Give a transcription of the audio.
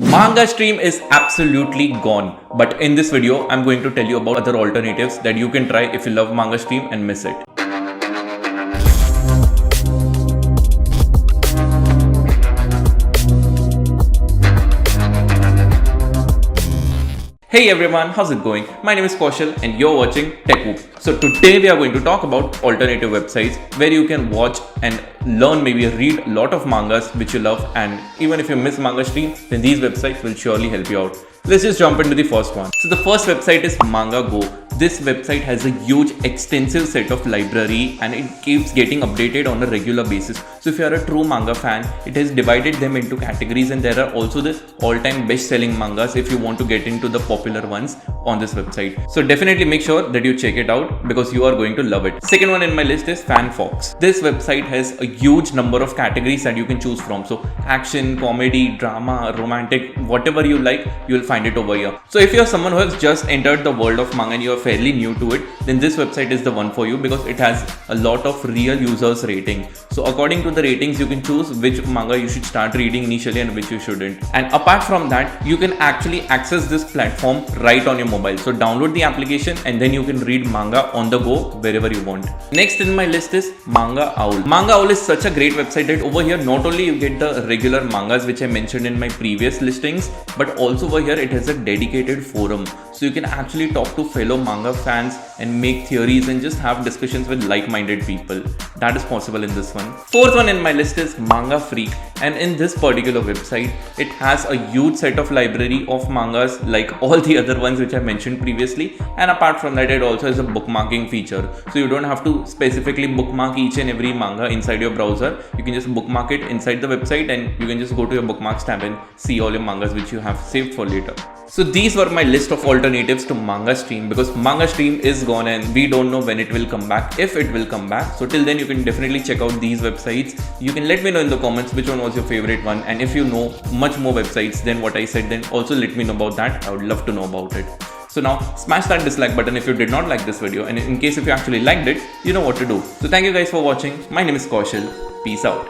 Mangastream is absolutely gone, but in this video I'm going to tell you about other alternatives that you can try if you love Mangastream and miss it. Hey everyone, how's it going? My name is Kaushal and you're watching TechWhoop. So today we are going to talk about alternative websites where you can watch and learn, maybe read a lot of mangas which you love, and even if you miss Mangastream, then these websites will surely help you out. Let's just jump into the first one. So the first website is MangaGo. This website has a huge extensive set of library and it keeps getting updated on a regular basis. So if you are a true manga fan, it has divided them into categories, and there are also the all-time best-selling mangas if you want to get into the popular ones on this website. So definitely make sure that you check it out because you are going to love it. Second one in my list is FanFox. This website has a huge number of categories that you can choose from. So action, comedy, drama, romantic, whatever you like, you will find it over here. So if you are someone who has just entered the world of manga and you are fairly new to it, then this website is the one for you because it has a lot of real users rating. So according to the ratings, you can choose which manga you should start reading initially and which you shouldn't. And apart from that, you can actually access this platform right on your mobile. So download the application and then you can read manga on the go wherever you want. Next in my list is MangaOwl. MangaOwl is such a great website that over here not only you get the regular mangas which I mentioned in my previous listings, but also over here it has a dedicated forum. So you can actually talk to fellow manga fans and make theories and just have discussions with like-minded people. That is possible in this one. Fourth one in my list is Manga Freak, and in this particular website it has a huge set of library of mangas like all the other ones which I mentioned previously, and apart from that it also has a bookmarking feature. So you don't have to specifically bookmark each and every manga inside your browser. You can just bookmark it inside the website and you can just go to your bookmarks tab and see all your mangas which you have saved for later. So these were my list of alternatives to Mangastream because Mangastream is gone and we don't know when it will come back, if it will come back. So till then you can definitely check out these websites. You can let me know in the comments which one was your favorite one, and if you know much more websites than what I said, then also let me know about that. I would love to know about it. So now smash that dislike button if you did not like this video, and in case if you actually liked it, you know what to do. So thank you guys for watching. My name is Kaushal. Peace out.